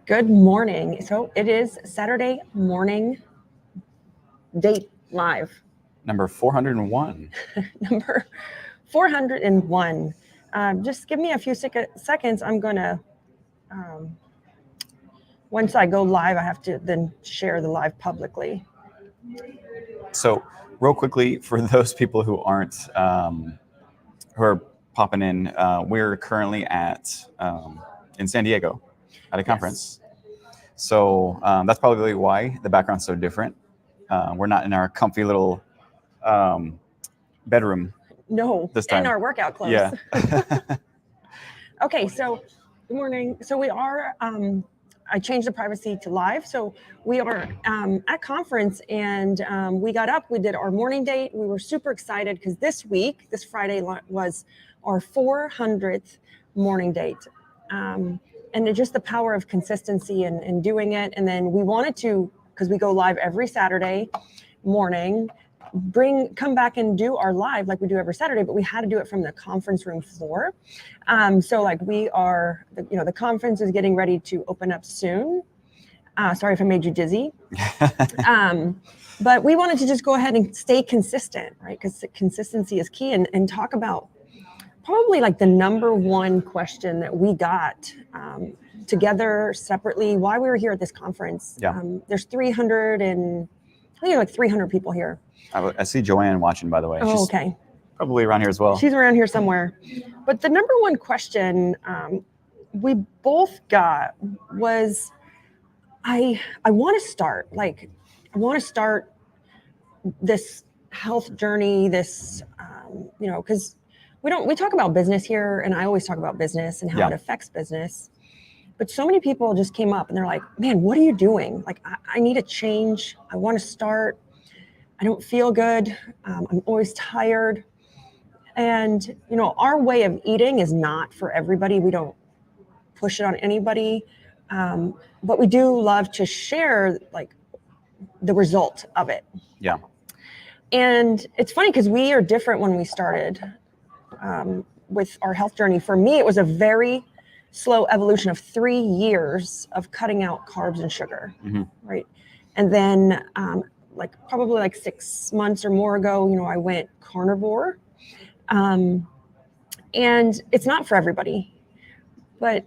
Good morning. So it is Saturday morning date live. Number 401. Number 401. Just give me a few seconds. I'm going to, once I go live, I have to then share the live publicly. So real quickly, for those people who aren't, who are popping in, we're currently in San Diego at a conference. So that's probably why the background's so different. We're not in our comfy little bedroom. No, this time. In our workout clothes. Yeah. Okay, so good morning. So we are, I changed the privacy to live. So we are at conference and we got up, we did our morning date. We were super excited because this Friday was our 400th morning date. And just the power of consistency and doing it. And then we wanted to, because we go live every Saturday morning, come back and do our live like we do every Saturday, but we had to do it from the conference room floor. So like we are, the conference is getting ready to open up soon. Sorry if I made you dizzy. But we wanted to just go ahead and stay consistent, right? Because consistency is key, and talk about probably like the number one question that we got together separately why we were here at this conference. Yeah. There's 300 people here. I see Joanne watching, by the way. Oh, okay. Probably around here as well. She's around here somewhere. But the number one question we both got was, I want to start this health journey, this, because we talk about business here, and I always talk about business and how it affects business. But so many people just came up and they're like, man, what are you doing? Like, I need a change. I want to start. I don't feel good. I'm always tired. And, our way of eating is not for everybody. We don't push it on anybody. But we do love to share like the result of it. Yeah. And it's funny because we are different when we started with our health journey. For me, it was a very slow evolution of 3 years of cutting out carbs and sugar, right? And then probably 6 months or more ago, I went carnivore. And it's not for everybody. But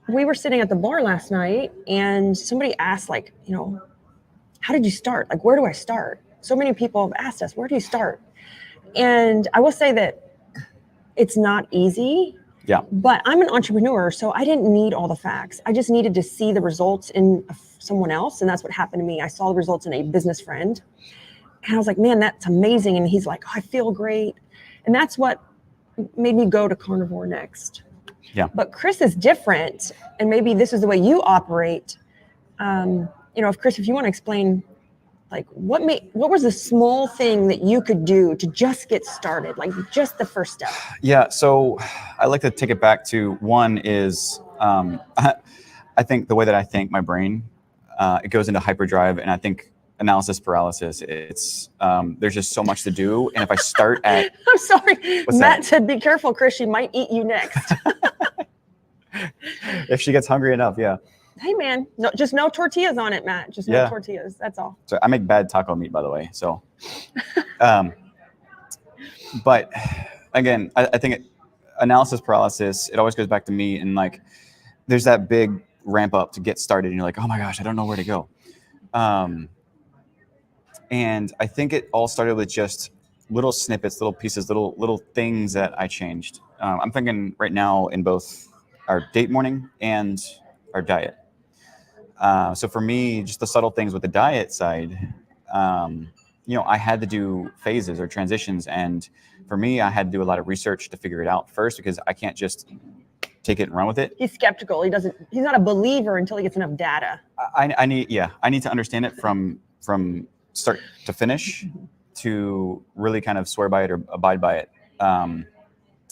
we were sitting at the bar last night and somebody asked how did you start? Like, where do I start? So many people have asked us, where do you start? And I will say that it's not easy. Yeah. But I'm an entrepreneur, so I didn't need all the facts. I just needed to see the results in someone else. And that's what happened to me. I saw the results in a business friend. And I was like, man, that's amazing. And he's like, oh, I feel great. And that's what made me go to carnivore next. Yeah. But Chris is different. And maybe this is the way you operate. If you want to explain, like what was the small thing that you could do to just get started, like just the first step? Yeah. So I like to take it back to one is, I think the way that I think, my brain, it goes into hyperdrive, and I think analysis paralysis. It's there's just so much to do, and if I start at I'm sorry, Matt said be careful, Chris, she might eat you next. If she gets hungry enough, yeah. Hey man, just no tortillas on it, Matt. Just no tortillas. That's all. So I make bad taco meat, by the way. So, but again, I think analysis paralysis. It always goes back to me, and like, there's that big ramp up to get started, and you're like, oh my gosh, I don't know where to go. And I think it all started with just little snippets, little pieces, little things that I changed. I'm thinking right now in both our date morning and our diet. So for me, just the subtle things with the diet side, I had to do phases or transitions. And for me, I had to do a lot of research to figure it out first, because I can't just take it and run with it. He's skeptical. He's not a believer until he gets enough data. I need to understand it from start to finish to really kind of swear by it or abide by it.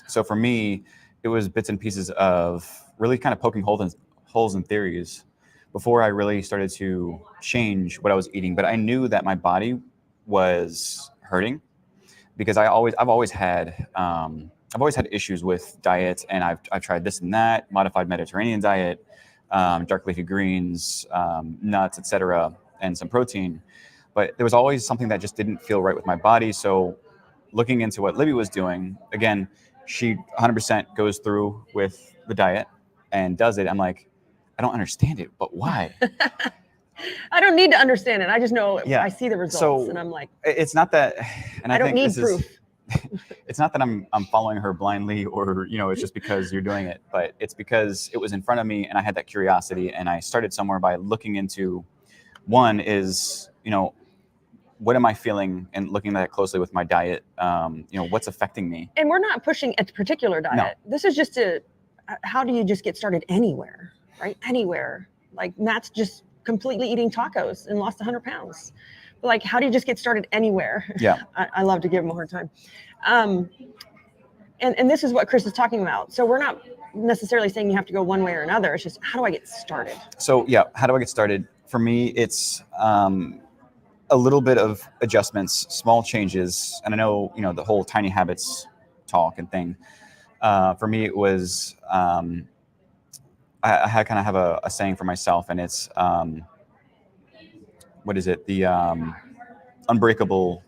So for me, it was bits and pieces of really kind of poking holes in theories before I really started to change what I was eating. But I knew that my body was hurting because I've always had issues with diets, and I've tried this and that, modified Mediterranean diet, dark leafy greens, nuts, etc., and some protein. But there was always something that just didn't feel right with my body. So looking into what Libby was doing, again, she 100% goes through with the diet and does it. I'm like, I don't understand it, but why? I don't need to understand it. I just know Yeah. I see the results, So and I'm like, it's not that, and I don't think need this proof. it's not that I'm following her blindly, or it's just because you're doing it, but it's because it was in front of me and I had that curiosity, and I started somewhere by looking into, one is, what am I feeling, and looking at that closely with my diet, what's affecting me. And we're not pushing a particular diet. No. This is just how do you just get started anywhere, right? Anywhere. Like Matt's just completely eating tacos and lost 100 pounds. But like, how do you just get started anywhere? Yeah. I love to give him a hard time. And this is what Chris is talking about. So we're not necessarily saying you have to go one way or another. It's just, how do I get started? So yeah, how do I get started? For me, it's a little bit of adjustments, small changes. And I know, the whole tiny habits talk and thing. For me, it was, I kind of have a saying for myself, and it's, what is it? The unbreakable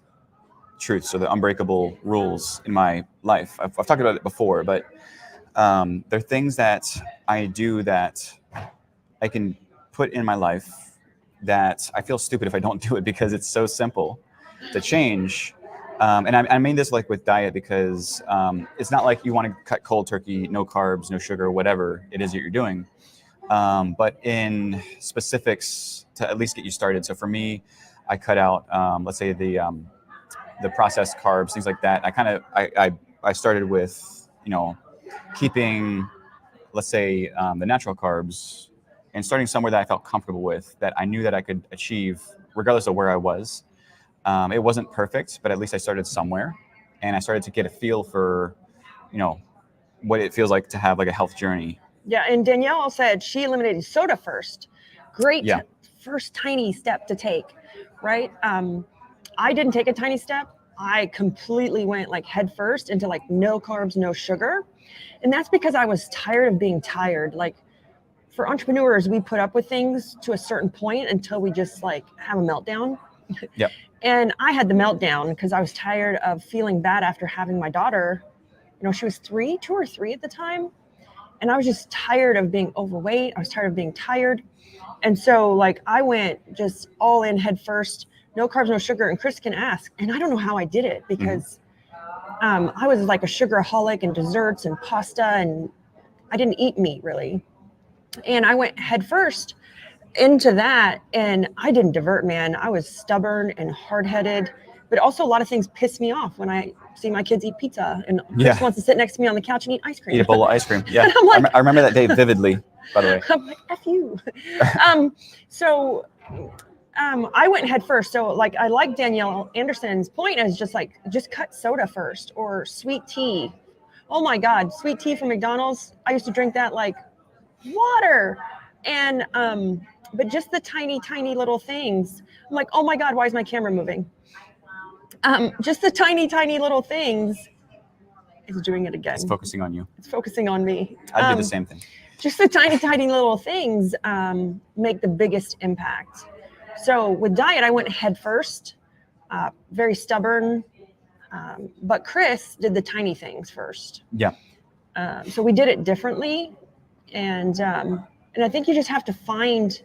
truths, or the unbreakable rules in my life. I've talked about it before, but there are things that I do that I can put in my life that I feel stupid if I don't do it, because it's so simple to change. And I mean this like with diet, because it's not like you want to cut cold turkey, no carbs, no sugar, whatever it is that you're doing. But in specifics to at least get you started. So for me, I cut out, let's say the processed carbs, things like that. I started with, keeping, let's say, the natural carbs, and starting somewhere that I felt comfortable with, that I knew that I could achieve regardless of where I was. It wasn't perfect, but at least I started somewhere, and I started to get a feel for, what it feels like to have like a health journey. Yeah, and Danielle said she eliminated soda first. Great. Yeah. First tiny step to take, right? I didn't take a tiny step. I completely went like head first into like no carbs, no sugar. And that's because I was tired of being tired. Like, for entrepreneurs, we put up with things to a certain point until we just like have a meltdown. Yep. And I had the meltdown because I was tired of feeling bad after having my daughter. She was 2 or 3 at the time. And I was just tired of being overweight. I was tired of being tired. And so like I went just all in head first, no carbs, no sugar. And Chris can ask. And I don't know how I did it, because I was like a sugaraholic, and desserts and pasta, and I didn't eat meat really. And I went head first into that, and I didn't divert, man. I was stubborn and hard-headed, but also a lot of things piss me off when I see my kids eat pizza, and Chris wants to sit next to me on the couch and eat ice cream. Eat a bowl of ice cream. Yeah. And I'm like, I remember that day vividly, by the way. I'm like, F you. I went head first. So like, I like Danielle Anderson's point is just cut soda first, or sweet tea. Oh my God, sweet tea from McDonald's. I used to drink that like water. And but just the tiny little things. I'm like, oh my God, why is my camera moving? Just the tiny little things. It's doing it again. It's focusing on you. It's focusing on me. I do the same thing. Just the tiny little things make the biggest impact. So with diet, I went head first, very stubborn. But Chris did the tiny things first. Yeah. So we did it differently. And I think you just have to find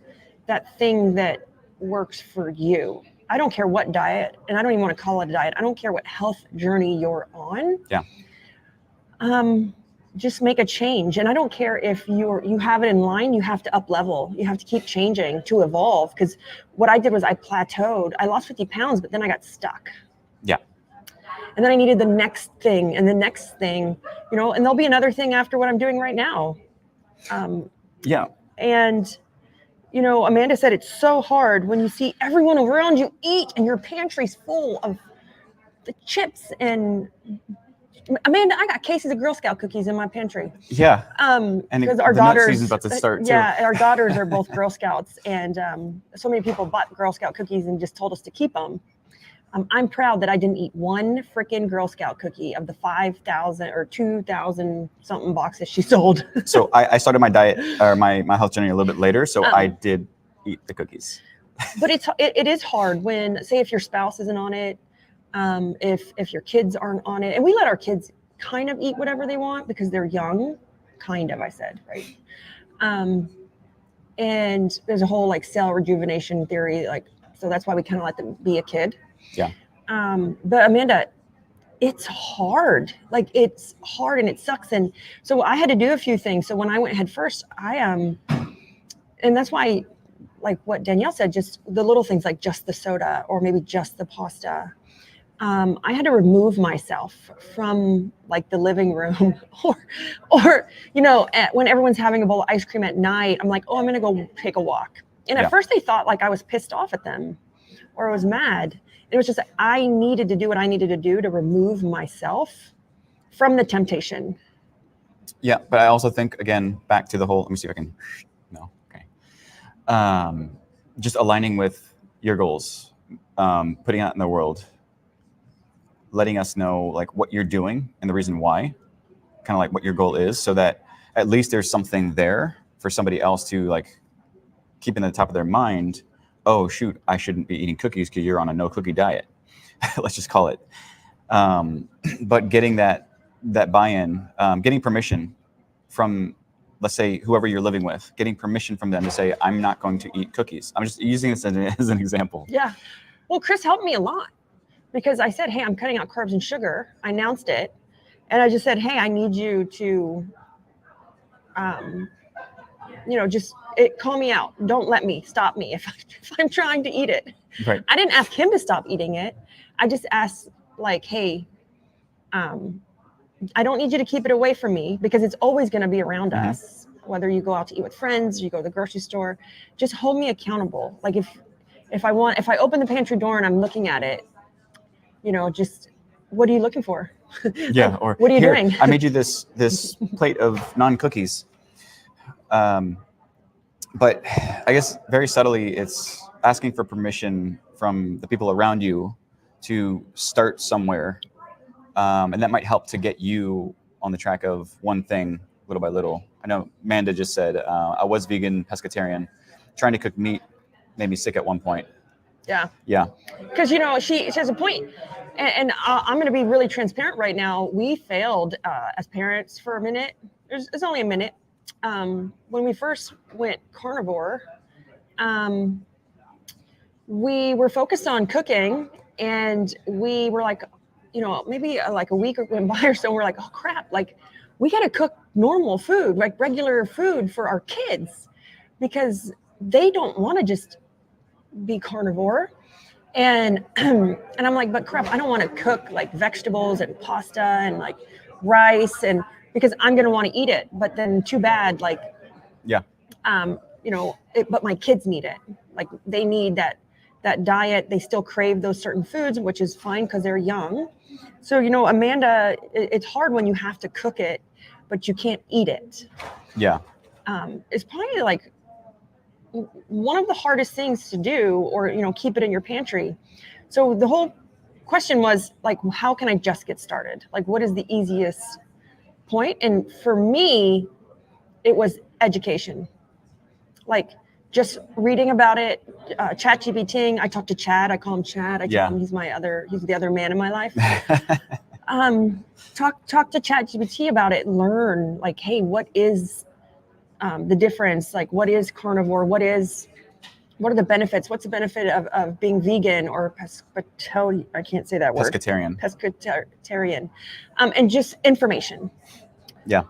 that thing that works for you. I don't care what diet, and I don't even want to call it a diet. I don't care what health journey you're on. Yeah. Just make a change. And I don't care if you have it in line, you have to up level. You have to keep changing to evolve. Because what I did was I plateaued. I lost 50 pounds, but then I got stuck. Yeah. And then I needed the next thing and the next thing, and there'll be another thing after what I'm doing right now. Yeah. And, Amanda said it's so hard when you see everyone around you eat and your pantry's full of the chips. And Amanda, I got cases of Girl Scout cookies in my pantry. Yeah. And because the our nut daughters, season's about to start too. Yeah, our daughters are both Girl Scouts, and so many people bought Girl Scout cookies and just told us to keep them. I'm proud that I didn't eat one freaking Girl Scout cookie of the 5,000 or 2,000 something boxes she sold. So I started my diet or my health journey a little bit later. So I did eat the cookies. But it is hard when, say, if your spouse isn't on it, if your kids aren't on it, and we let our kids kind of eat whatever they want because they're young, kind of, I said, right? And there's a whole like cell rejuvenation theory, like, so that's why we kind of let them be a kid. Yeah. But Amanda, it's hard. Like it's hard and it sucks. And so I had to do a few things. So when I went head first, and that's why, like what Danielle said, just the little things like just the soda or maybe just the pasta. I had to remove myself from like the living room or when everyone's having a bowl of ice cream at night, I'm like, oh, I'm going to go take a walk. And at first they thought like I was pissed off at them or I was mad. It was just like, I needed to do what I needed to do to remove myself from the temptation. Yeah. But I also think, again, back to the whole, let me see if I can, no. Okay. Just aligning with your goals, putting out in the world, letting us know like what you're doing and the reason why, kind of like what your goal is, so that at least there's something there for somebody else to like keep in the top of their mind. Oh shoot, I shouldn't be eating cookies because you're on a no cookie diet. Let's just call it. But getting that buy-in, getting permission from, let's say, whoever you're living with, getting permission from them to say, I'm not going to eat cookies. I'm just using this as an example. Yeah. Well, Chris helped me a lot. Because I said, hey, I'm cutting out carbs and sugar. I announced it. And I just said, hey, I need you to, call me out. Don't let me, stop me if I'm trying to eat it. Right. I didn't ask him to stop eating it. I just asked like, hey, I don't need you to keep it away from me because it's always going to be around us. Whether you go out to eat with friends, you go to the grocery store, just hold me accountable. Like if I open the pantry door and I'm looking at it, just what are you looking for? Yeah. Or what are you doing? I made you this plate of non-cookies. But I guess very subtly, it's asking for permission from the people around you to start somewhere. And that might help to get you on the track of one thing little by little. I know Amanda just said, I was vegan, pescatarian. Trying to cook meat made me sick at one point. Yeah. Yeah. Because, she has a point. And I'm going to be really transparent right now. We failed as parents for a minute. It's only a minute. When we first went carnivore, we were focused on cooking. And we were like, maybe like a week went by or so. We're like, oh, crap. Like, we got to cook normal food, like regular food for our kids. Because they don't want to just be carnivore. And I'm like, but crap, I don't want to cook like vegetables and pasta and like rice and because I'm going to want to eat it. But then too bad, like, yeah, but my kids need it. Like they need that diet. They still crave those certain foods, which is fine because they're young. So, Amanda, it's hard when you have to cook it, but you can't eat it. Yeah. It's probably like one of the hardest things to do or, keep it in your pantry. So the whole question was like, how can I just get started? Like, what is the easiest point? And for me, it was education. Like just reading about it, ChatGPT. I talk to Chad. I call him Chad. I tell him he's the other man in my life. Talk to ChatGPT about it. Learn like, hey, what is the difference? Like, what is carnivore? What are the benefits? What's the benefit of being vegan or pescatarian? I can't say that word. Pescatarian. And just information. Yeah.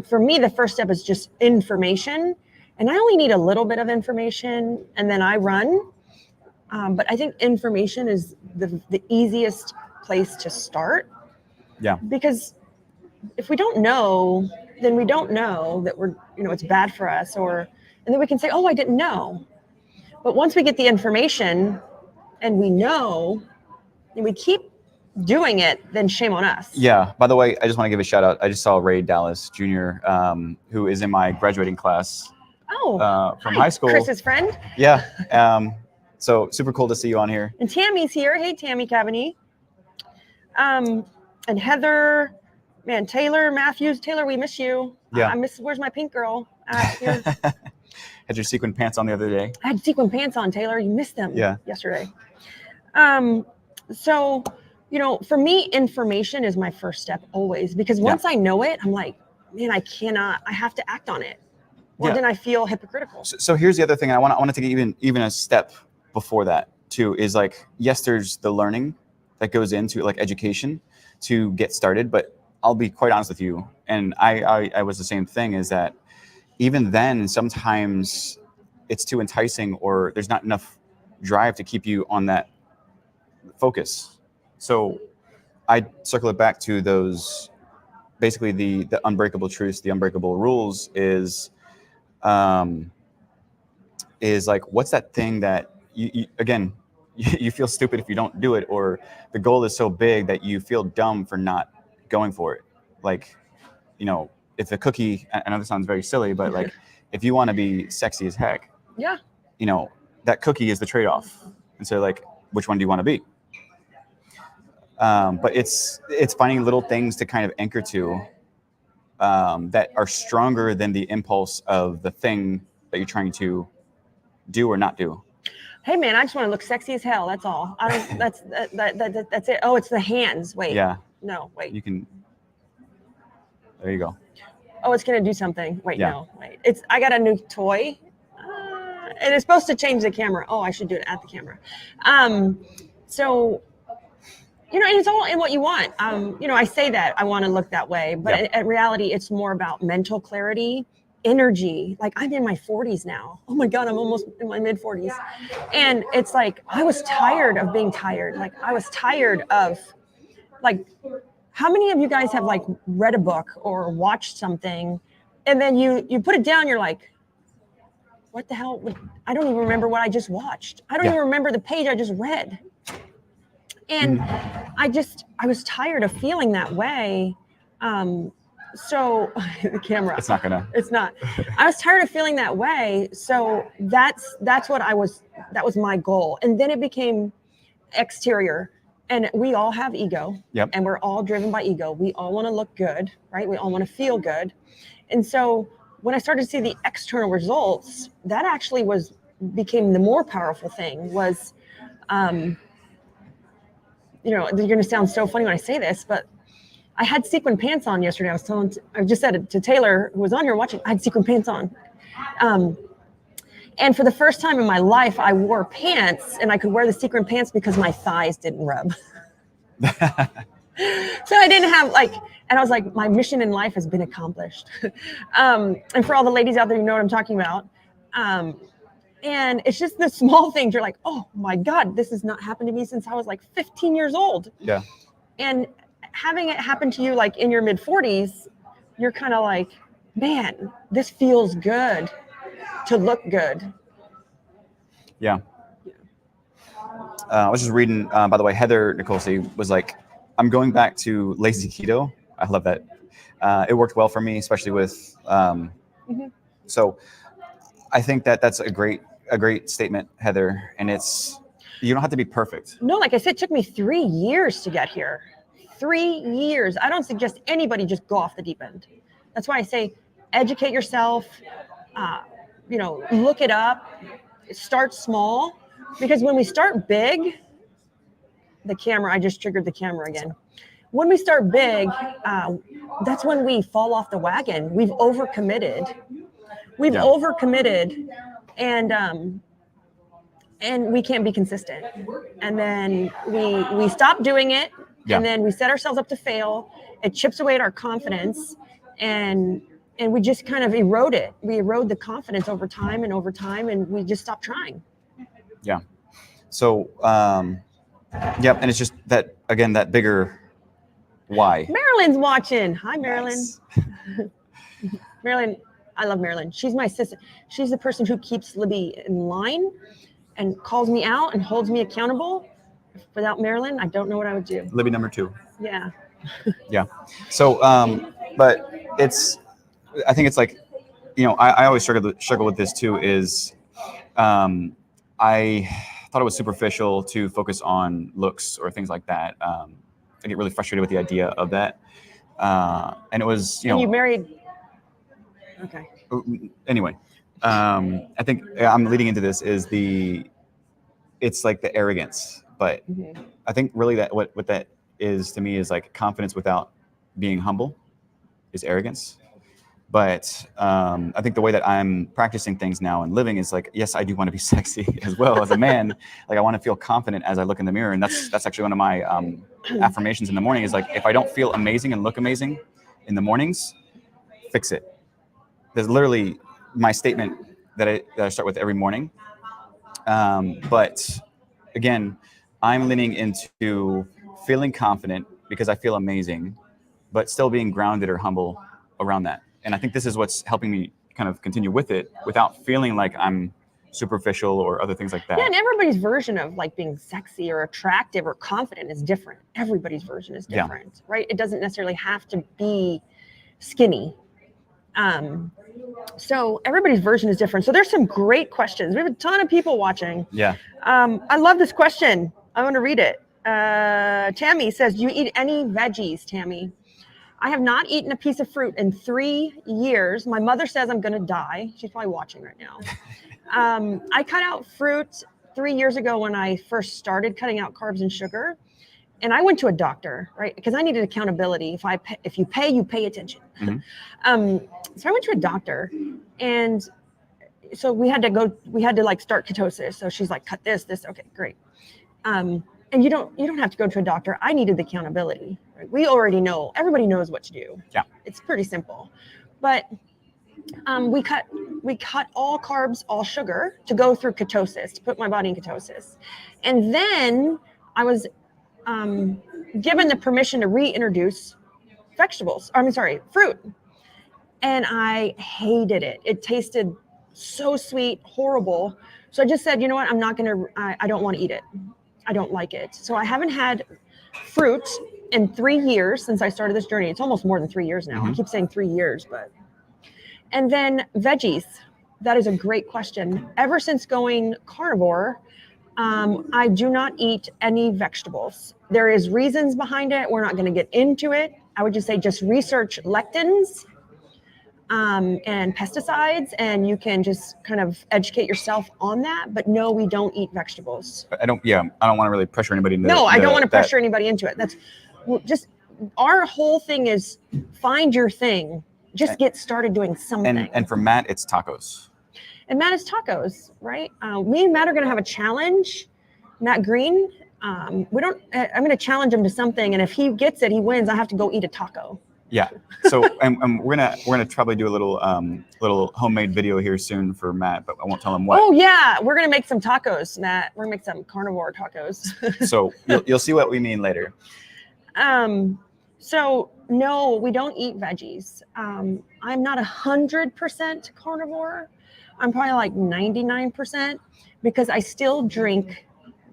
For me, the first step is just information. And I only need a little bit of information and then I run. But I think information is the easiest place to start. Yeah. Because if we don't know, then we don't know that we're, it's bad for us and then we can say, oh, I didn't know. But once we get the information and we know and we keep doing it, then shame on us. Yeah. By the way, I just want to give a shout out. I just saw Ray Dallas Jr., who is in my graduating class from high school. Chris's friend. Yeah. So super cool to see you on here. And Tammy's here. Hey, Tammy Cavaney. And Heather, man, Taylor Matthews. Taylor, we miss you. Yeah. I miss, where's my pink girl? Here. Had your sequin pants on the other day. I had sequin pants on, Taylor. You missed them yesterday. So, you know, for me, information is my first step always, because once I know it, I'm like, man, I have to act on it. Or then I feel hypocritical. So here's the other thing. I want to take even a step before that too, is like, yes, there's the learning that goes into like education to get started, but I'll be quite honest with you. And I was the same thing, is that even then, sometimes it's too enticing, or there's not enough drive to keep you on that focus. So I circle it back to those, basically the unbreakable truths, the unbreakable rules is like, what's that thing that you feel stupid if you don't do it, or the goal is so big that you feel dumb for not going for it. Like, you know, if the cookie, I know this sounds very silly, but like, if you want to be sexy as heck, you know, that cookie is the trade-off. And so like, which one do you want to be? But it's finding little things to kind of anchor to that are stronger than the impulse of the thing that you're trying to do or not do. Hey man, I just want to look sexy as hell. That's all. I don't. That's it. Oh, it's the hands. Wait. Yeah. No. Wait. You can. There you go. Oh, it's gonna do something. Wait. No. Wait. I got a new toy. And it's supposed to change the camera. Oh, I should do it at the camera. So, you know, and it's all in what you want. You know, I say that I want to look that way, but in reality, it's more about mental clarity, energy. Like, I'm in my 40s now. Oh my God, I'm almost in my mid 40s. And it's like, I was tired of being tired. Like, I was tired of, like, how many of you guys have like read a book or watched something, and then you put it down, you're like, what the hell? I don't even remember what I just watched. I don't even remember the page I just read. And I was tired of feeling that way. So the camera, it's not, I was tired of feeling that way. So that's what that was my goal. And then it became exterior, and we all have ego, and we're all driven by ego. We all want to look good, right? We all want to feel good. And so when I started to see the external results, that actually became the more powerful thing was, you know, you're going to sound so funny when I say this, but I had sequin pants on yesterday. I just said it to Taylor, who was on here watching, I had sequin pants on. And for the first time in my life, I wore pants, and I could wear the sequin pants because my thighs didn't rub. So I didn't have and I was like, my mission in life has been accomplished. And for all the ladies out there, you know what I'm talking about. And it's just the small things. You're like, oh my God, this has not happened to me since I was like 15 years old. Yeah. And having it happen to you like in your mid 40s, you're kind of like, man, this feels good to look good. Yeah. I was just reading, by the way, Heather Nicolsi was like, I'm going back to lazy keto. I love that. It worked well for me, especially with, so I think that's a great statement, Heather. And you don't have to be perfect. No, like I said, it took me 3 years to get here. 3 years. I don't suggest anybody just go off the deep end. That's why I say, educate yourself, you know, look it up, start small, because when we start big, I just triggered the camera again. When we start big, that's when we fall off the wagon. We've overcommitted. And we can't be consistent. And then we stop doing it, and then we set ourselves up to fail. It chips away at our confidence, and we just kind of erode it. We erode the confidence over time, and we just stop trying. Yeah. So, and it's just that, again, that bigger why. Marilyn's watching. Hi, Marilyn. Nice. Marilyn, I love Marilyn. She's my sister. She's the person who keeps Libby in line and calls me out and holds me accountable. Without Marilyn, I don't know what I would do. Libby number 2. Yeah. Yeah. So, but I think it's like, you know, I always struggle with this too, is, thought it was superficial to focus on looks or things like that. I get really frustrated with the idea of that. And it was, And you married. Okay. Anyway, I think I'm leading into this is it's like the arrogance, but I think really that what that is to me is like confidence without being humble is arrogance. But I think the way that I'm practicing things now and living is like, yes, I do want to be sexy as well as a man. Like I want to feel confident as I look in the mirror. And that's actually one of my affirmations in the morning is like, if I don't feel amazing and look amazing in the mornings, fix it. There's literally my statement that I start with every morning. But again, I'm leaning into feeling confident because I feel amazing, but still being grounded or humble around that. And I think this is what's helping me kind of continue with it without feeling like I'm superficial or other things like that. Yeah, and everybody's version of like being sexy or attractive or confident is different. Everybody's version is different, right? It doesn't necessarily have to be skinny. So everybody's version is different. So there's some great questions. We have a ton of people watching. Yeah. I love this question. I want to read it. Tammy says, do you eat any veggies, Tammy? I have not eaten a piece of fruit in 3 years. My mother says I'm going to die. She's probably watching right now. I cut out fruit 3 years ago when I first started cutting out carbs and sugar. And I went to a doctor, right? Because I needed accountability. If you pay, you pay attention. Mm-hmm. So I went to a doctor, and so we had to like start ketosis. So she's like, cut this. Okay, great. And you don't have to go to a doctor. I needed the accountability. Right? We already know. Everybody knows what to do. Yeah. It's pretty simple. But we cut all carbs, all sugar to go through ketosis, to put my body in ketosis. And then I was given the permission to reintroduce fruit. And I hated it. It tasted so sweet, horrible. So I just said, you know what? I don't want to eat it. I don't like it. So I haven't had fruit in 3 years since I started this journey. It's almost more than 3 years now. Mm-hmm. I keep saying 3 years, and then veggies. That is a great question. Ever since going carnivore, I do not eat any vegetables. There is reasons behind it. We're not going to get into it. I would just say just research lectins and pesticides, and you can just kind of educate yourself on that. But no, we don't eat vegetables. I don't want to really pressure anybody into I don't want to pressure anybody into it. That's just our whole thing is find your thing. Just get started doing something. And for Matt, it's tacos. And Matt is tacos, right? Me and Matt are going to have a challenge. Matt Green, I'm going to challenge him to something, and if he gets it, he wins. I have to go eat a taco. Yeah. So and we're gonna probably do a little homemade video here soon for Matt, but I won't tell him what. Oh yeah, we're gonna make some tacos, Matt. We're gonna make some carnivore tacos. So you'll see what we mean later. So no, we don't eat veggies. I'm not 100% carnivore. I'm probably like 99% because I still drink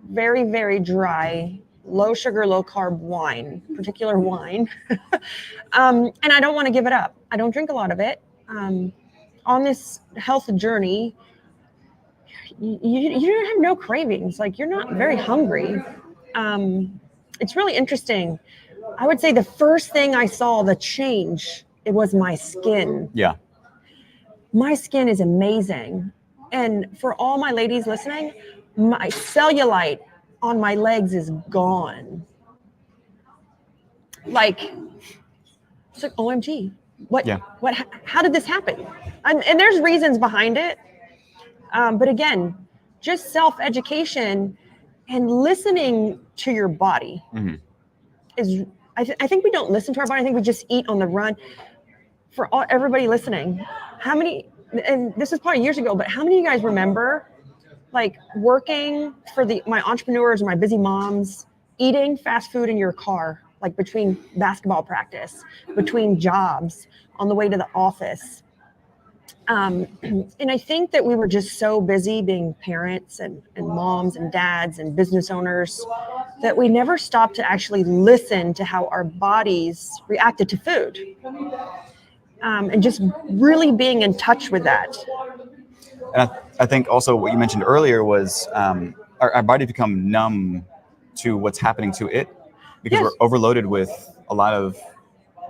very, very dry, low sugar, low carb wine, particular wine. And I don't want to give it up. I don't drink a lot of it. On this health journey, you have no cravings. Like you're not very hungry. It's really interesting. I would say the first thing I saw the change, it was my skin. Yeah. My skin is amazing. And for all my ladies listening, my cellulite on my legs is gone. Like, it's like, OMG. How did this happen? And there's reasons behind it. But again, just self-education and listening to your body is, I think we don't listen to our body. I think we just eat on the run. For everybody listening, how many, and this is probably years ago, but how many of you guys remember like working for my entrepreneurs or my busy moms, eating fast food in your car, like between basketball practice, between jobs, on the way to the office? And I think that we were just so busy being parents and moms and dads and business owners that we never stopped to actually listen to how our bodies reacted to food. And just really being in touch with that. And I think also what you mentioned earlier was our body become numb to what's happening to it because Yes. we're overloaded with a lot of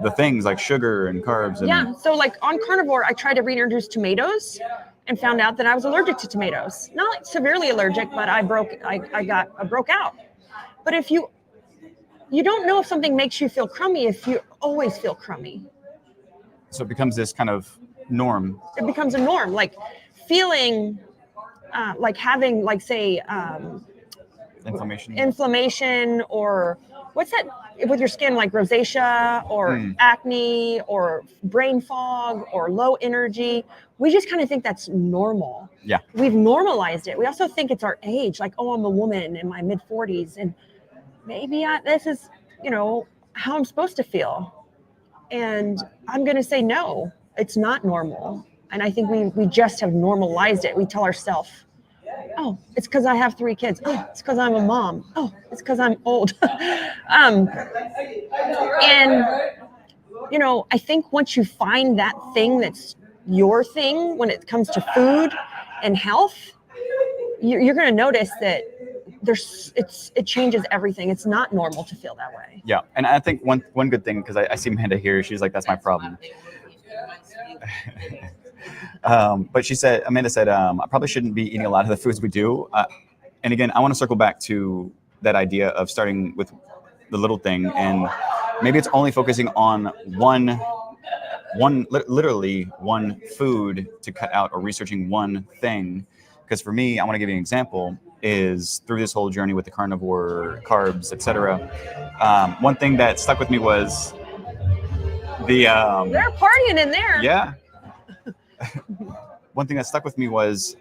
the things like sugar and carbs. And Yeah. So like on carnivore, I tried to reintroduce tomatoes and found out that I was allergic to tomatoes. Not like severely allergic, but I broke out. But if you don't know if something makes you feel crummy if you always feel crummy. so it becomes this kind of norm. It becomes a norm. Like feeling like having like say inflammation or what's that with your skin, like rosacea or acne or brain fog or low energy. We just kind of think that's normal. Yeah. We've normalized it. We also think it's our age, like, oh, I'm a woman in my mid 40s and maybe this is, how I'm supposed to feel. And I'm going to say, no, it's not normal. And I think we just have normalized it. We tell ourselves, oh, it's because I have 3 kids. Oh, it's because I'm a mom. Oh, it's because I'm old. And, I think once you find that thing that's your thing when it comes to food and health, you're going to notice that it changes everything. It's not normal to feel that way. Yeah. And I think one good thing, because I see Amanda here, she's like, that's my problem. But Amanda said, I probably shouldn't be eating a lot of the foods we do. And again, I want to circle back to that idea of starting with the little thing. And maybe it's only focusing on literally one food to cut out or researching one thing. Because for me, I want to give you an example, is through this whole journey with the carnivore, carbs, etc. One thing that stuck with me was they're partying in there. Yeah. One thing that stuck with me was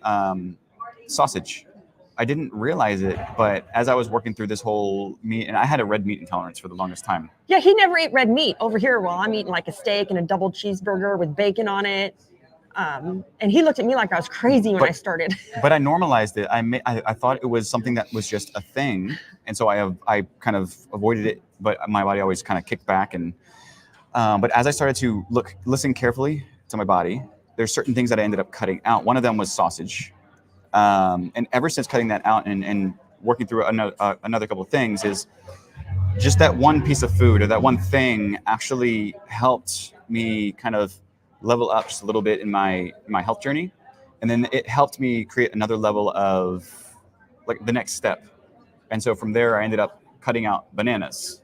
sausage. I didn't realize it, but as I was working through this whole meat, and I had a red meat intolerance for the longest time. Yeah, he never ate red meat over here. Well, I'm eating like a steak and a double cheeseburger with bacon on it. And he looked at me like I was crazy when I started. But I normalized it. I thought it was something that was just a thing. And so I kind of avoided it, but my body always kind of kicked back. And but as I started to listen carefully to my body, there's certain things that I ended up cutting out. One of them was sausage. And ever since cutting that out and working through another couple of things, is just that one piece of food or that one thing actually helped me kind of level up just a little bit in my health journey. And then it helped me create another level of like the next step. And so from there, I ended up cutting out bananas.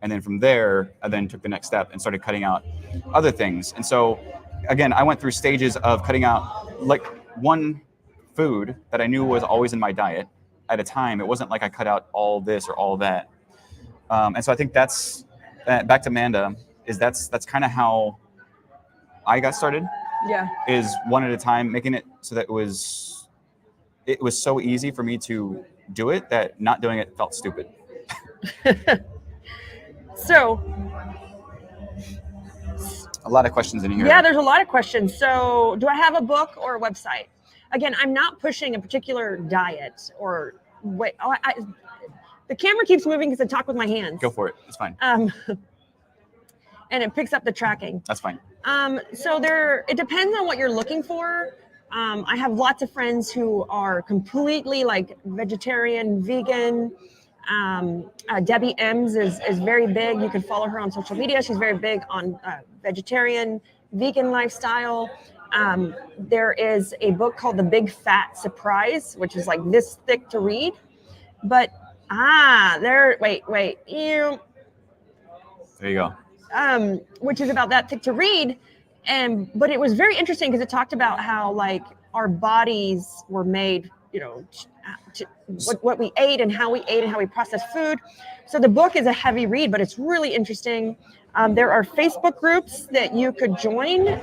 And then from there, I then took the next step and started cutting out other things. And so again, I went through stages of cutting out like one food that I knew was always in my diet at a time. It wasn't like I cut out all this or all that. And so I think that's back to Amanda, is that's kind of how I got started. Yeah. Is one at a time, making it so that it was so easy for me to do it that not doing it felt stupid. So a lot of questions in here. Yeah, there's a lot of questions. So do I have a book or a website? Again, I'm not pushing a particular diet or wait. The camera keeps moving because I talk with my hands. Go for it. It's fine. And it picks up the tracking. That's fine. So it depends on what you're looking for. I have lots of friends who are completely like vegetarian, vegan. Debbie Ems is very big. You can follow her on social media. She's very big on vegetarian, vegan lifestyle. There is a book called The Big Fat Surprise, which is like this thick to read. But wait. There you go. Which is about that thick to read. But it was very interesting because it talked about how like our bodies were made, what we ate and how we process food. So the book is a heavy read, but it's really interesting. There are Facebook groups that you could join,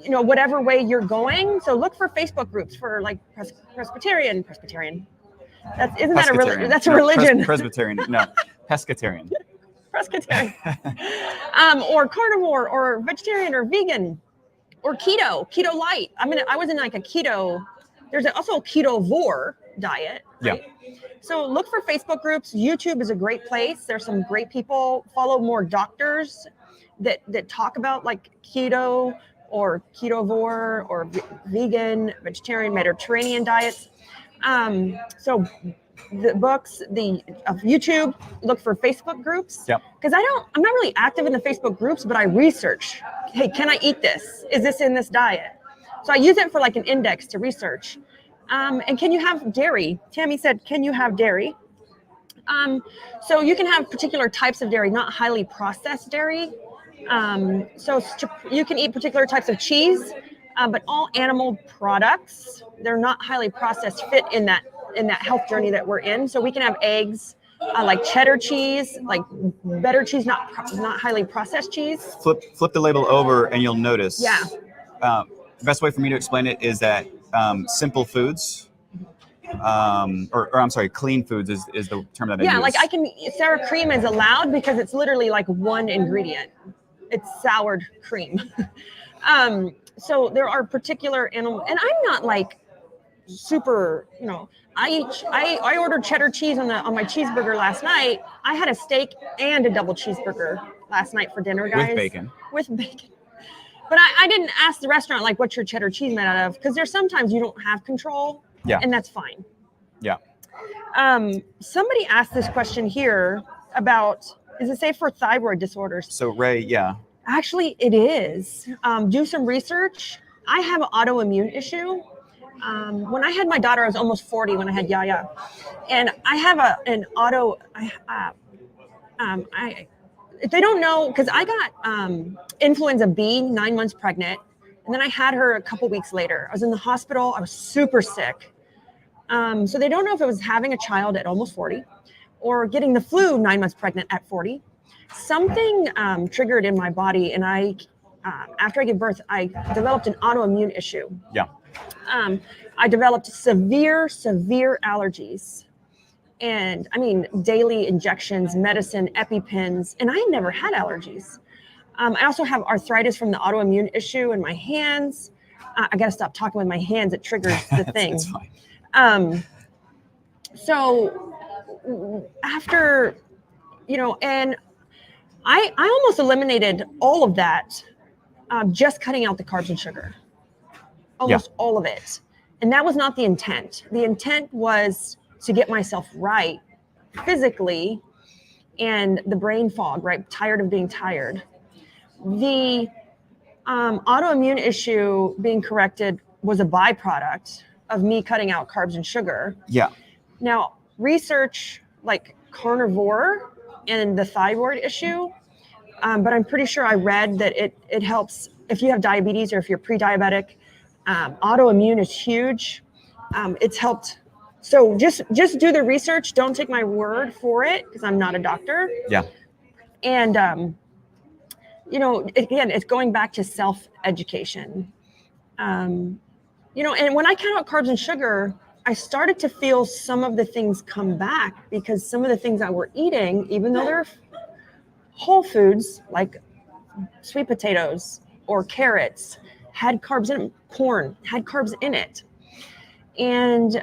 whatever way you're going. So look for Facebook groups for like Presbyterian. That's a religion. Presbyterian, no, pescatarian. Pescatarian. Or carnivore or vegetarian or vegan or keto light. I was in like a keto. There's also a ketovore diet. Right? Yeah. So look for Facebook groups. YouTube is a great place. There's some great people. Follow more doctors that talk about like keto or ketovore or vegan, vegetarian, Mediterranean diets. So the books, the YouTube, look for Facebook groups. Yep. Because I'm not really active in the Facebook groups, but I research. Hey, can I eat this? Is this in this diet? So I use it for like an index to research. And can you have dairy? Tammy said, can you have dairy? So you can have particular types of dairy, not highly processed dairy. So you can eat particular types of cheese, but all animal products, they're not highly processed, fit in that health journey that we're in. So we can have eggs, like cheddar cheese, like better cheese, not highly processed cheese. Flip the label over and you'll notice. Yeah. The best way for me to explain it is that simple foods, or I'm sorry, clean foods is the term that I use. Yeah, like sour cream is allowed because it's literally like one ingredient. It's soured cream. So there are particular animal, and I'm not like super, I ordered cheddar cheese on my cheeseburger last night. I had a steak and a double cheeseburger last night for dinner, guys. With bacon. But I didn't ask the restaurant, like, what's your cheddar cheese made out of? Because there's sometimes you don't have control. Yeah. And that's fine. Yeah. Somebody asked this question here about, is it safe for thyroid disorders? So Ray, yeah. Actually, it is. Do some research. I have an autoimmune issue. When I had my daughter, I was almost 40 when I had Yaya. And I have if they don't know, because I got influenza B 9 months pregnant, and then I had her a couple weeks later. I was in the hospital. I was super sick. So they don't know if it was having a child at almost 40 or getting the flu 9 months pregnant at 40. Something triggered in my body, and after I gave birth, I developed an autoimmune issue. Yeah. I developed severe allergies. And I mean, daily injections, medicine, EpiPens, and I never had allergies. I also have arthritis from the autoimmune issue in my hands. I got to stop talking with my hands. It triggers the thing. It's fine. So after, and I almost eliminated all of that, just cutting out the carbs and sugar, almost all of it. And that was not the intent. The intent was to get myself right physically and the brain fog, right? Tired of being tired. The autoimmune issue being corrected was a byproduct of me cutting out carbs and sugar. Yeah. Now, research like carnivore and the thyroid issue, but I'm pretty sure I read that it helps if you have diabetes or if you're pre-diabetic. Autoimmune is huge. It's helped. So just do the research. Don't take my word for it because I'm not a doctor. Yeah. And, again, it's going back to self-education. And when I cut out carbs and sugar, I started to feel some of the things come back because some of the things I were eating, even though they're whole foods like sweet potatoes or carrots, had carbs in them. Corn had carbs in it. And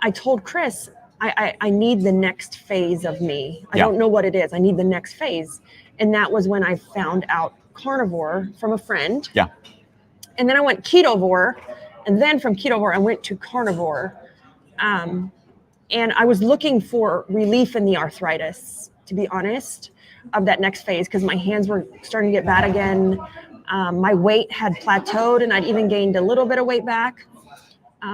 I told Chris, I need the next phase of me. I don't know what it is. I need the next phase. And that was when I found out carnivore from a friend. Yeah. And then I went ketovore. And then from ketovore, I went to carnivore. And I was looking for relief in the arthritis, to be honest, of that next phase, because my hands were starting to get bad again. My weight had plateaued, and I'd even gained a little bit of weight back.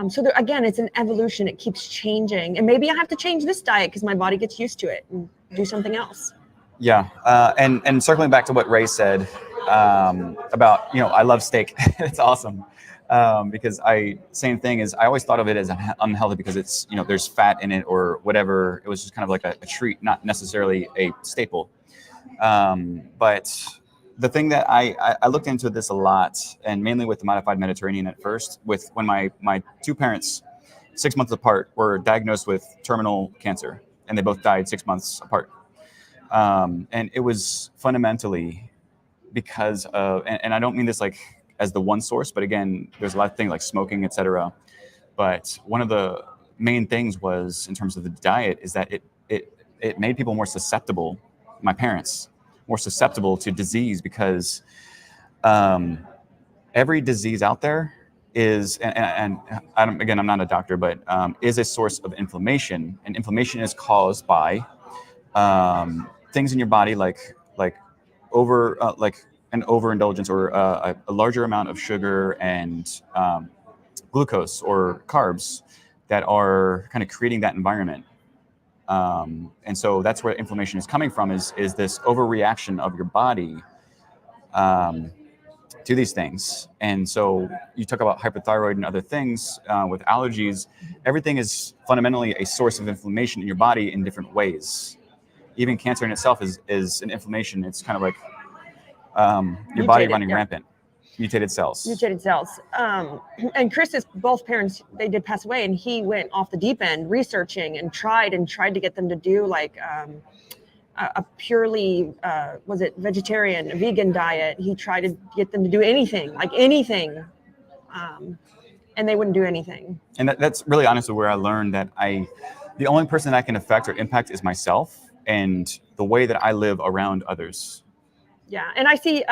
So again, it's an evolution. It keeps changing. And maybe I have to change this diet because my body gets used to it and do something else. Yeah. And circling back to what Ray said about, I love steak. It's awesome. Because same thing is I always thought of it as unhealthy because it's, there's fat in it or whatever. It was just kind of like a treat, not necessarily a staple. But the thing that I looked into this a lot, and mainly with the modified Mediterranean at first, when my two parents, 6 months apart, were diagnosed with terminal cancer, and they both died 6 months apart. And it was fundamentally because of, and I don't mean this like as the one source, but again, there's a lot of things like smoking, etc. But one of the main things was in terms of the diet is that it made people more susceptible, my parents, more susceptible to disease because every disease out there is, and again, I'm not a doctor, but is a source of inflammation, and inflammation is caused by things in your body like an overindulgence or a larger amount of sugar and glucose or carbs that are kind of creating that environment. And so that's where inflammation is coming from, is this overreaction of your body to these things. And so you talk about hypothyroid and other things with allergies. Everything is fundamentally a source of inflammation in your body in different ways. Even cancer in itself is an inflammation. It's kind of like your body running rampant. Mutated cells. And Chris's both parents, they did pass away, and he went off the deep end researching and tried to get them to do like a purely was it vegetarian, a vegan diet. He tried to get them to do anything, and they wouldn't do anything. And that's really honestly where I learned that the only person that I can affect or impact is myself and the way that I live around others. Yeah, and I see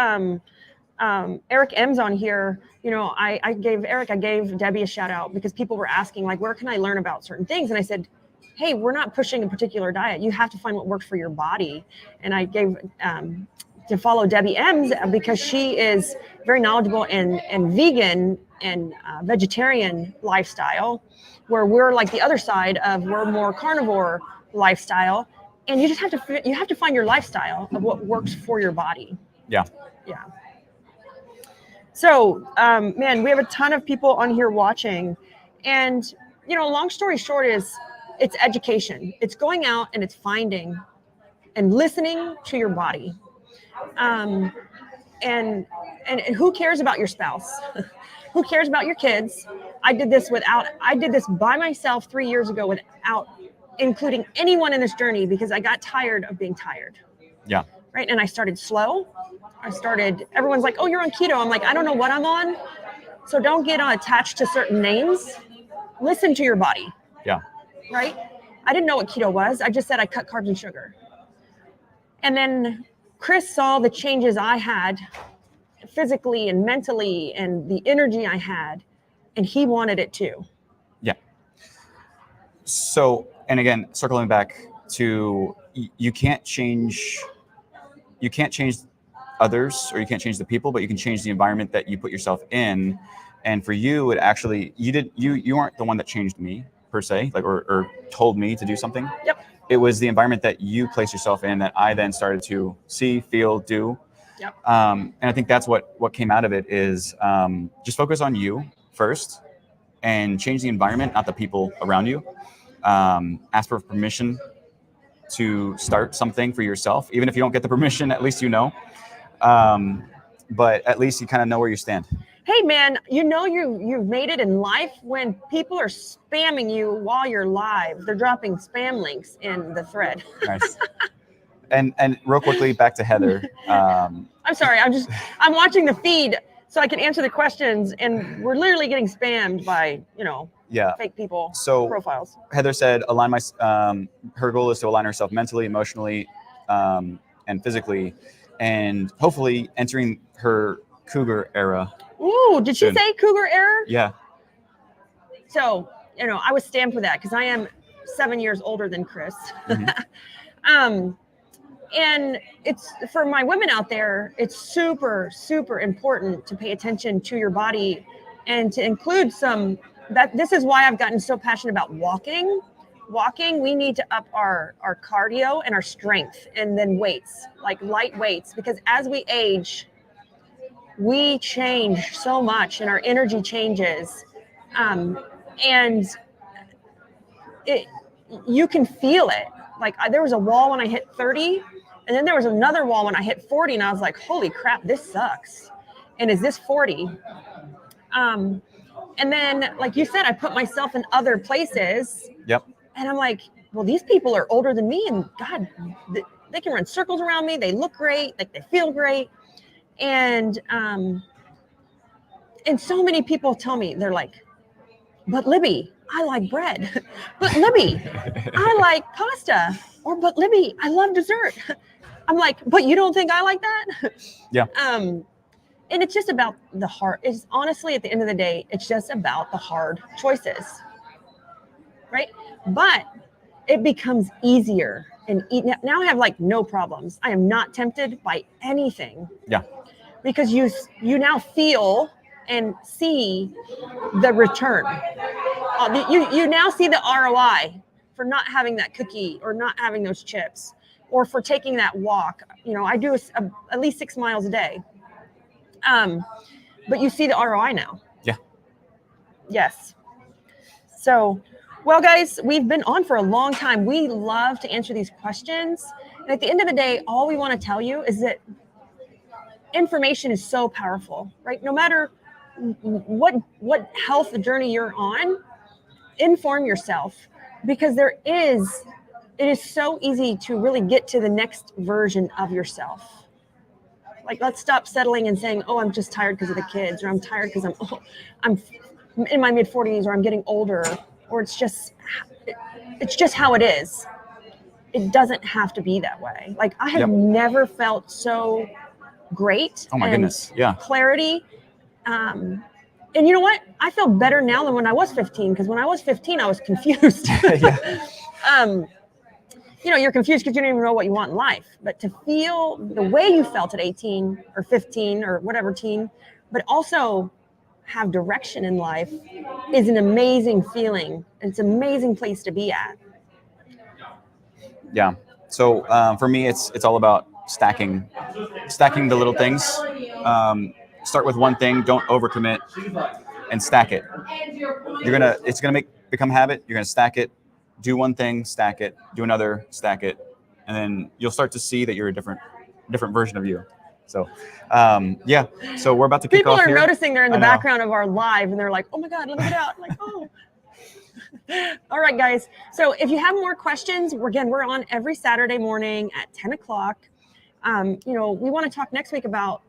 Eric M's on here. I gave Debbie a shout out because people were asking, like, where can I learn about certain things? And I said, hey, we're not pushing a particular diet. You have to find what works for your body. And I gave to follow Debbie M's because she is very knowledgeable in vegan and vegetarian lifestyle, where we're like the other side of, we're more carnivore lifestyle. And you just have to find your lifestyle of what works for your body. Yeah. So, man, we have a ton of people on here watching, and long story short is it's education. It's going out and it's finding and listening to your body. And who cares about your spouse? Who cares about your kids? I did this by myself 3 years ago without including anyone in this journey because I got tired of being tired. Yeah. Right. And I started slow. Everyone's like, oh, you're on keto. I'm like, I don't know what I'm on. So don't get attached to certain names. Listen to your body. Yeah. Right. I didn't know what keto was. I just said I cut carbs and sugar. And then Chris saw the changes I had physically and mentally and the energy I had, and he wanted it too. Yeah. So, and again, circling back to, you can't change others, or you can't change the people, but you can change the environment that you put yourself in. And for you, it actually, you aren't the one that changed me per se, like, or told me to do something. Yep. It was the environment that you placed yourself in that I then started to see, feel, do. Yep. And I think that's what came out of it is just focus on you first and change the environment, not the people around you. Ask for permission to start something for yourself. Even if you don't get the permission, at least you know. But at least you kind of know where you stand. Hey man, you've made it in life when people are spamming you while you're live. They're dropping spam links in the thread. Nice. And real quickly, back to Heather. I'm sorry, I'm watching the feed so I can answer the questions, and we're literally getting spammed by, fake people, profiles. Heather said, her goal is to align herself mentally, emotionally, and physically, and hopefully entering her cougar era. Ooh, did she say cougar era? Yeah. So, I was stamped with that because I am 7 years older than Chris. Mm-hmm. And it's, for my women out there, it's super, super important to pay attention to your body and to include this is why I've gotten so passionate about walking. We need to up our cardio and our strength, and then weights, like light weights, because as we age, we change so much and our energy changes. And you can feel it. Like there was a wall when I hit 30, and then there was another wall when I hit 40, and I was like, holy crap, this sucks. And is this 40? And then, like you said, I put myself in other places. Yep. And I'm like, well, these people are older than me, and God, they can run circles around me. They look great. Like they feel great. And so many people tell me, they're like, but Libby, I like bread. But Libby, I like pasta. Or, but Libby, I love dessert. I'm like, but you don't think I like that? Yeah. and it's just about the hard, it's honestly, at the end of the day, it's just about the hard choices, right? But it becomes easier, and now I have like no problems. I am not tempted by anything. Yeah. Because you now feel and see the return. You now see the ROI for not having that cookie or not having those chips or for taking that walk. You know, I do at least 6 miles a day. But you see the ROI now. Yeah. Yes. So, well, guys, we've been on for a long time. We love to answer these questions. And at the end of the day, all we want to tell you is that information is so powerful, right? No matter what health journey you're on, inform yourself, because it is so easy to really get to the next version of yourself. Like, let's stop settling and saying, oh, I'm just tired because of the kids, or I'm tired because I'm in my mid 40s, or I'm getting older, or it's just how it is. It doesn't have to be that way. Like, I have never felt so great. Oh my goodness. Yeah. Clarity. And you know what? I feel better now than when I was 15, because when I was 15, I was confused. You know, you're confused because you don't even know what you want in life. But to feel the way you felt at 18 or 15 or whatever teen, but also have direction in life is an amazing feeling. It's an amazing place to be at. Yeah. So for me, it's all about stacking the little things. Start with one thing, don't overcommit, and stack it. It's gonna become habit. You're gonna stack it. Do one thing, stack it. Do another, stack it, and then you'll start to see that you're a different version of you. So, yeah. So we're about to kick off here. People are noticing they're in the background of our live, and they're like, "Oh my God, let me get out!" I'm like, oh. All right, guys. So if you have more questions, we're on every Saturday morning at 10 o'clock. You know, we want to talk next week about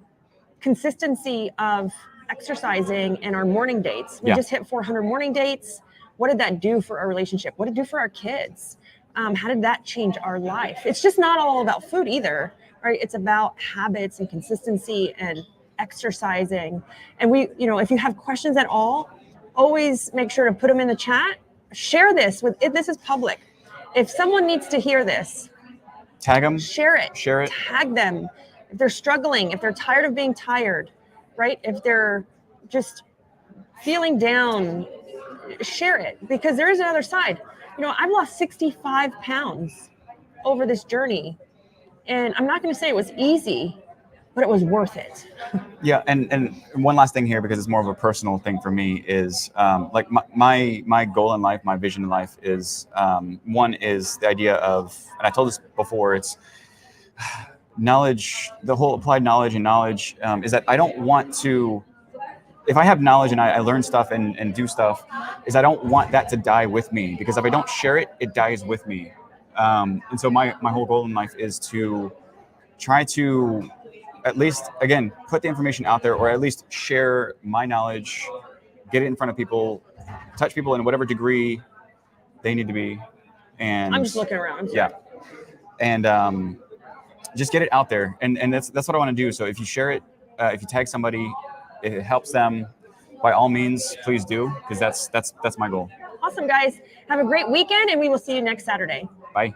consistency of exercising and our morning dates. We just hit 400 morning dates. What did that do for our relationship? What did it do for our kids? How did that change our life? It's just not all about food either, right? It's about habits and consistency and exercising. And if you have questions at all, always make sure to put them in the chat. Share this this is public. If someone needs to hear this, tag them, share it, tag them. If they're struggling, if they're tired of being tired, right? If they're just feeling down, share it, because there is another side. You know, I've lost 65 pounds over this journey, and I'm not going to say it was easy, but it was worth it. Yeah, and one last thing here, because it's more of a personal thing for me, is like my goal in life, my vision in life is one is the idea of, and I told this before, it's knowledge, the whole applied knowledge and knowledge is that I don't want to, if I have knowledge and I learn stuff and do stuff, is I don't want that to die with me, because if I don't share it, it dies with me. And so my whole goal in life is to try to at least, again, put the information out there, or at least share my knowledge, get it in front of people, touch people in whatever degree they need to be. And I'm just looking around. Yeah. And just get it out there. And that's what I want to do. So if you share it, if you tag somebody, it helps them, by all means, please do, because that's my goal. Awesome, guys. Have a great weekend, and we will see you next Saturday. Bye.